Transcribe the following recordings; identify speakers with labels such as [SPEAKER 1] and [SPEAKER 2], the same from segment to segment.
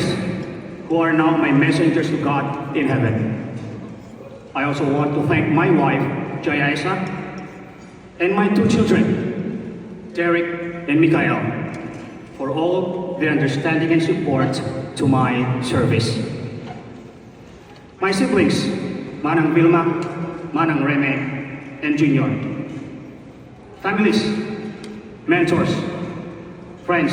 [SPEAKER 1] friends who are now my messengers to God in heaven. I also want to thank my wife, Jayaisa, and my two children, Derek and Mikael, for all their understanding and support to my service. My siblings, Manang Vilma, Manang Reme, and Junior. Families, mentors, friends,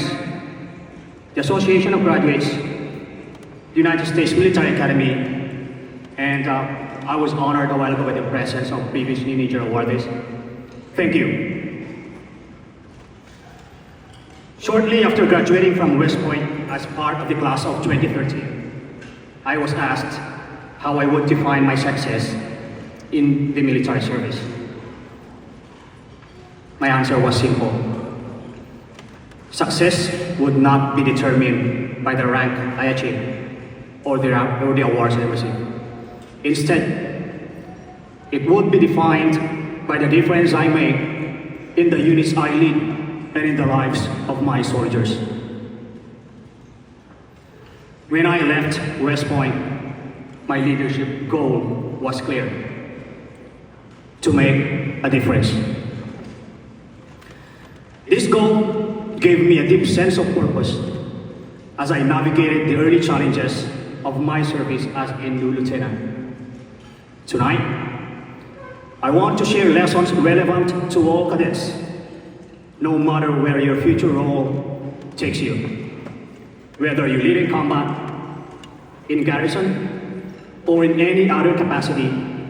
[SPEAKER 1] the Association of Graduates, the United States Military Academy, and I was honored a while ago by the presence of previous Nininger awardees. Thank you. Shortly after graduating from West Point as part of the class of 2013, I was asked how I would define my success in the military service. My answer was simple. Success would not be determined by the rank I achieved or the awards I received. Instead, it would be defined by the difference I make in the units I lead and in the lives of my soldiers. When I left West Point, my leadership goal was clear: to make a difference. This goal gave me a deep sense of purpose as I navigated the early challenges of my service as a new lieutenant. Tonight, I want to share lessons relevant to all cadets, no matter where your future role takes you. Whether you lead in combat, in garrison, or in any other capacity,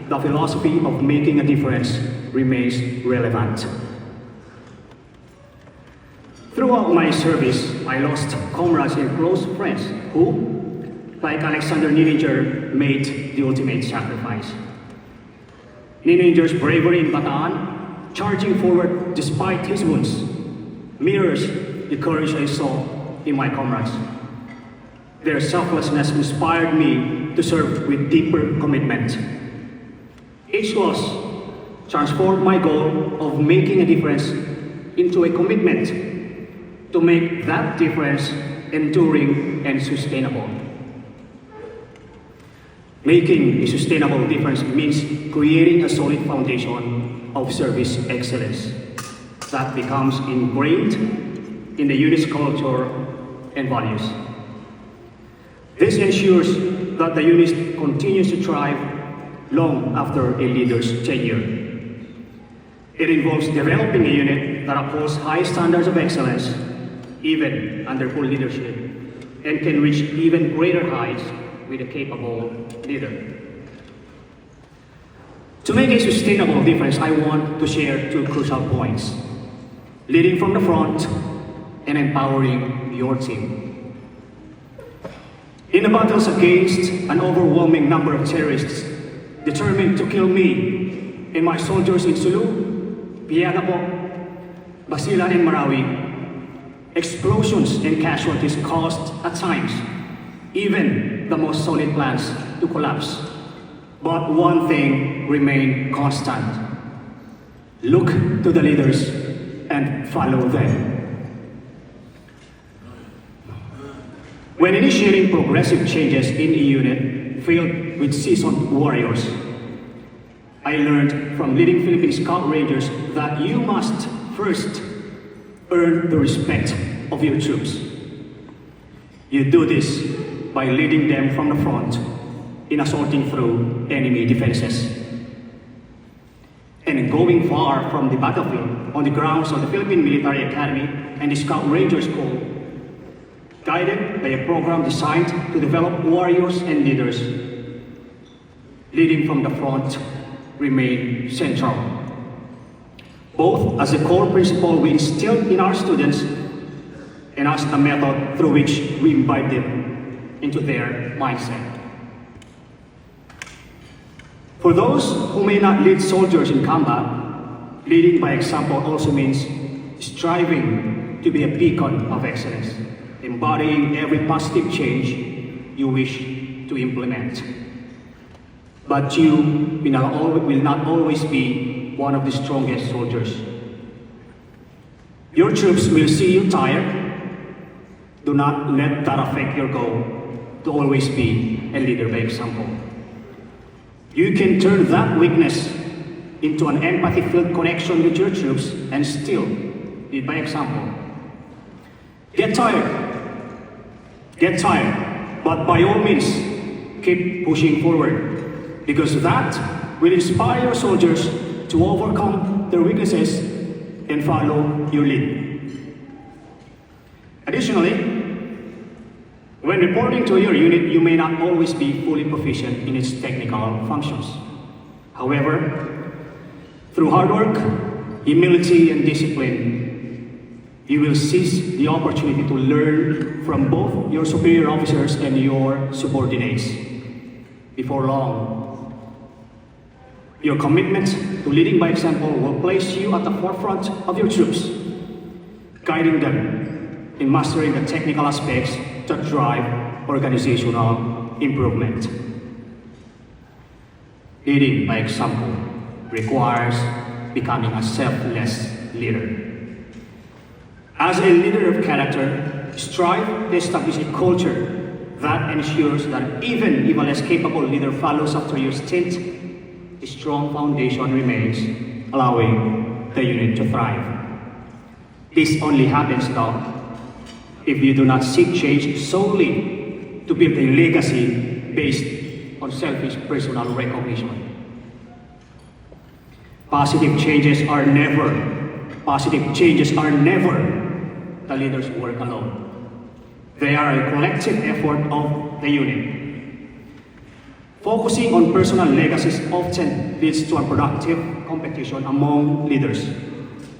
[SPEAKER 1] the philosophy of making a difference remains relevant. Throughout my service, I lost comrades and close friends who, like Alexander Nininger, made the ultimate sacrifice. Nininger's bravery in Bataan, charging forward despite his wounds, mirrors the courage I saw in my comrades. Their selflessness inspired me to serve with deeper commitment. Each loss transformed my goal of making a difference into a commitment to make that difference enduring and sustainable. Making a sustainable difference means creating a solid foundation of service excellence that becomes ingrained in the unit's culture and values. This ensures that the unit continues to thrive long after a leader's tenure. It involves developing a unit that upholds high standards of excellence even under full leadership and can reach even greater heights with a capable leader. To make a sustainable difference, I want to share two crucial points: leading from the front and empowering your team. In the battles against an overwhelming number of terrorists determined to kill me and my soldiers in Sulu, Piagapo, Basilan, and Marawi, explosions and casualties caused, at times, even the most solid plans to collapse. But one thing remained constant: look to the leaders and follow them. When initiating progressive changes in a unit filled with seasoned warriors, I learned from leading Philippine Scout Rangers that you must first earn the respect of your troops. You do this by leading them from the front in assaulting through enemy defenses. And in going far from the battlefield on the grounds of the Philippine Military Academy and the Scout Ranger School, guided by a program designed to develop warriors and leaders, leading from the front remain central, both as a core principle we instill in our students and as a method through which we imbibe them into their mindset. For those who may not lead soldiers in combat, leading by example also means striving to be a beacon of excellence, embodying every positive change you wish to implement. But you will not always be one of the strongest soldiers. Your troops will see you tired. Do not let that affect your goal to always be a leader by example. You can turn that weakness into an empathy-filled connection with your troops and still lead by example. Get tired, but by all means, keep pushing forward, because that will inspire your soldiers to overcome their weaknesses and follow your lead. Additionally, when reporting to your unit, you may not always be fully proficient in its technical functions. However, through hard work, humility, and discipline, you will seize the opportunity to learn from both your superior officers and your subordinates. Before long, your commitment to leading by example will place you at the forefront of your troops, guiding them in mastering the technical aspects that drive organizational improvement. Leading by example requires becoming a selfless leader. As a leader of character, strive to establish a culture that ensures that even if a less capable leader follows after your stint, a strong foundation remains, allowing the unit to thrive. This only happens, though, if you do not seek change solely to build a legacy based on selfish personal recognition. Positive changes are never the leader's work alone. They are a collective effort of the unit. Focusing on personal legacies often leads to a productive competition among leaders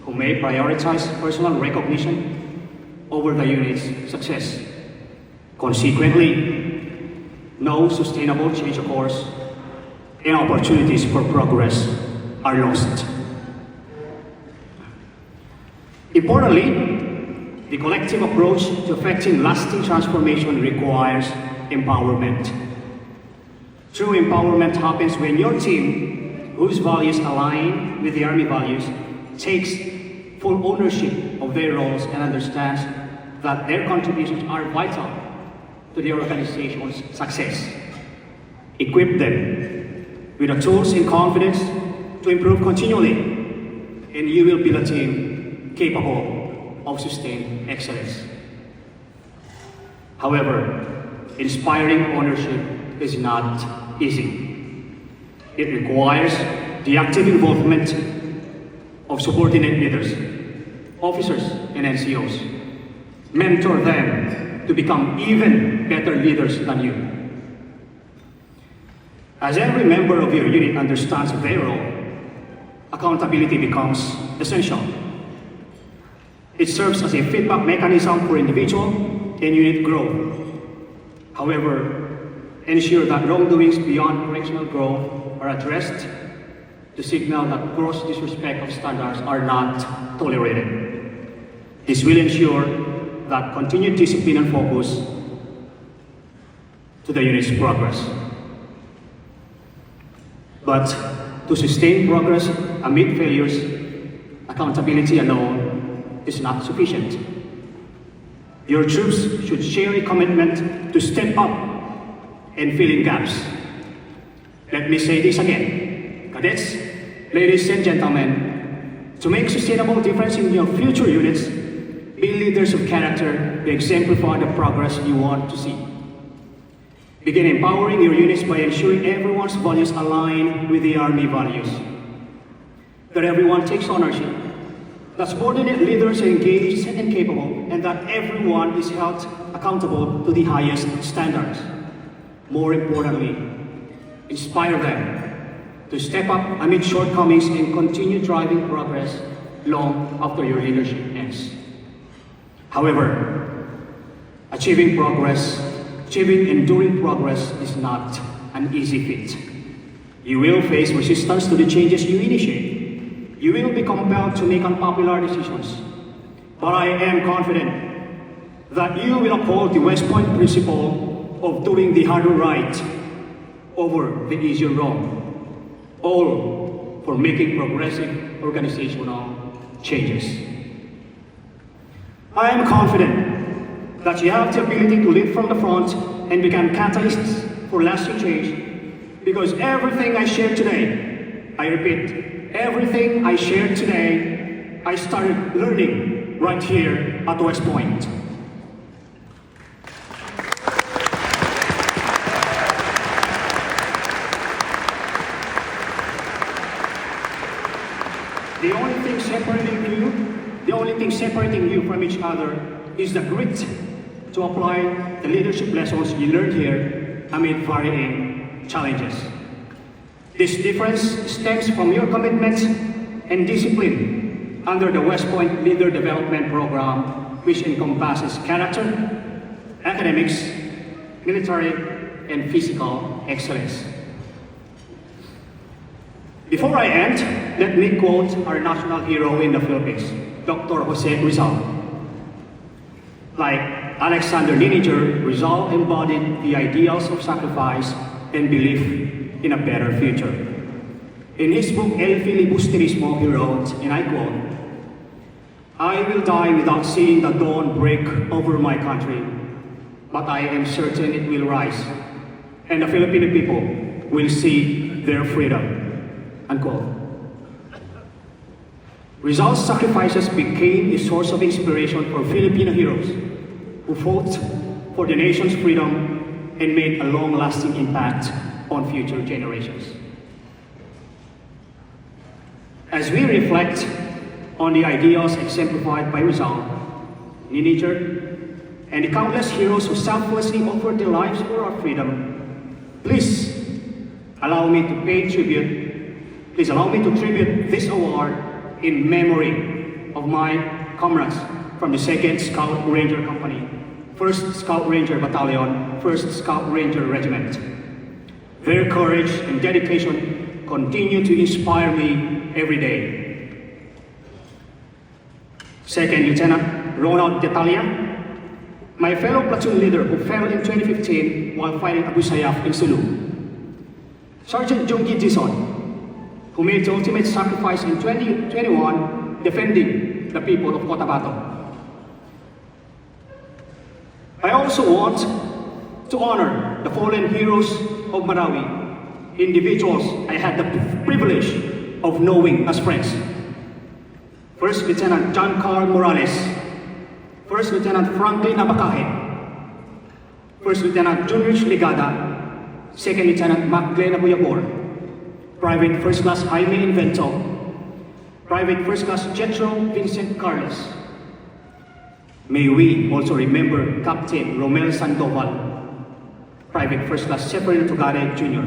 [SPEAKER 1] who may prioritize personal recognition over the unit's success. Consequently, no sustainable change occurs and opportunities for progress are lost. Importantly, the collective approach to effecting lasting transformation requires empowerment. True empowerment happens when your team, whose values align with the Army values, takes full ownership of their roles and understands that their contributions are vital to the organization's success. Equip them with the tools and confidence to improve continually, and you will build a team capable of sustained excellence. However, inspiring ownership is not easy. It requires the active involvement of subordinate leaders, officers, and NCOs. Mentor them to become even better leaders than you. As every member of your unit understands their role, accountability becomes essential. It serves as a feedback mechanism for individual and unit growth. However, ensure that wrongdoings beyond correctional growth are addressed to signal that gross disrespect of standards are not tolerated. This will ensure that continued discipline and focus to the unit's progress. But to sustain progress amid failures, accountability alone is not sufficient. Your troops should share a commitment to step up and fill in gaps. Let me say this again. Cadets, ladies and gentlemen, to make sustainable difference in your future units, be leaders of character to exemplify the progress you want to see. Begin empowering your units by ensuring everyone's values align with the Army values. That everyone takes ownership, that subordinate leaders are engaged and capable, and that everyone is held accountable to the highest standards. More importantly, inspire them to step up amid shortcomings and continue driving progress long after your leadership ends. However, achieving enduring progress is not an easy feat. You will face resistance to the changes you initiate. You will be compelled to make unpopular decisions. But I am confident that you will uphold the West Point principle of doing the harder right over the easier wrong, all for making progressive organizational changes. I am confident that you have the ability to lead from the front and become catalysts for lasting change, because everything I share today, I repeat, everything I share today, I started learning right here at West Point. The only thing separating you from each other is the grit to apply the leadership lessons you learned here amid varying challenges. This difference stems from your commitment and discipline under the West Point Leader Development Program, which encompasses character, academics, military, and physical excellence. Before I end, let me quote our national hero in the Philippines, Dr. Jose Rizal. Like Alexander Nininger, Rizal embodied the ideals of sacrifice and belief in a better future. In his book, El Filibusterismo, he wrote, and I quote, "I will die without seeing the dawn break over my country, but I am certain it will rise, and the Filipino people will see their freedom." Unquote. Rizal's sacrifices became a source of inspiration for Filipino heroes who fought for the nation's freedom and made a long-lasting impact on future generations. As we reflect on the ideals exemplified by Rizal, Nininger, and the countless heroes who selflessly offered their lives for our freedom, please allow me to tribute this award in memory of my comrades from the 2nd Scout Ranger Company, 1st Scout Ranger Battalion, 1st Scout Ranger Regiment. Their courage and dedication continue to inspire me every day. 2nd Lieutenant Ronald Detalia, my fellow platoon leader who fell in 2015 while fighting Abu Sayyaf in Sulu. Sergeant Jungi Dison, who made the ultimate sacrifice in 2021 defending the people of Cotabato. I also want to honor the fallen heroes of Marawi, individuals I had the privilege of knowing as friends. First Lieutenant John Carl Morales, First Lieutenant Franklin Abacaje, First Lieutenant Junrich Ligada, Second Lieutenant Macglen Abuyabor, Private First Class Jaime Invento, Private First Class Jetro Vincent Carlos. May we also remember Captain Romel Sandoval, Private First Class Seferino Tugade Jr.,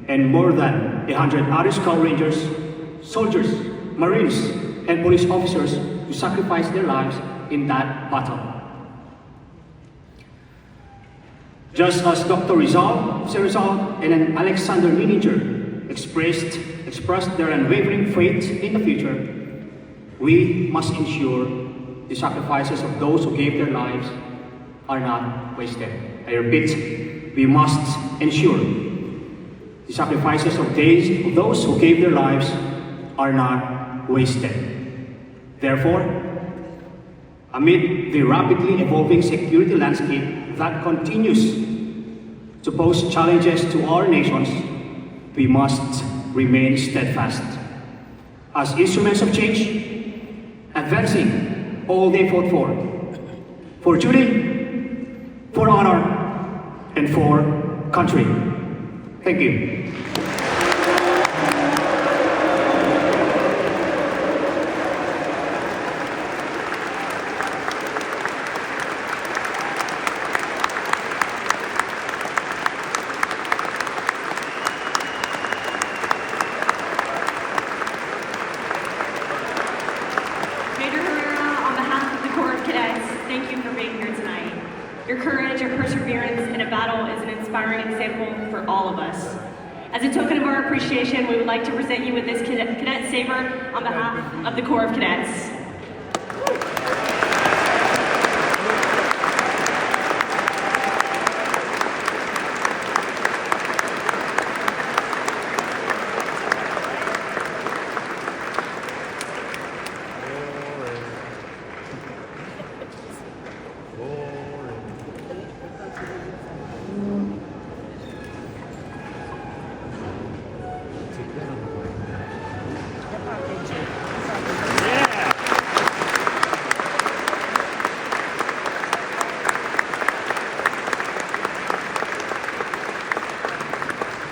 [SPEAKER 1] and more than 100 other Scout Rangers, soldiers, Marines, and police officers who sacrificed their lives in that battle. Just as Dr. Rizal, and Alexander Nininger expressed their unwavering faith in the future, we must ensure the sacrifices of those who gave their lives are not wasted. I repeat, we must ensure the sacrifices of those who gave their lives are not wasted. Therefore, amid the rapidly evolving security landscape that continues to pose challenges to our nations, we must remain steadfast as instruments of change, advancing all they fought for duty, for honor, and for country. Thank you.
[SPEAKER 2] Major Herrera, on behalf of the Corps of Cadets, thank you for being here tonight. Your courage, your perseverance in a battle is an inspiring example for all of us. As a token of our appreciation, we would like to present you with this Cadet Saber on behalf of the Corps of Cadets.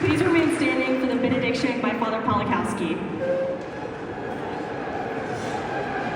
[SPEAKER 2] Please remain standing for the benediction by Father Polakowski.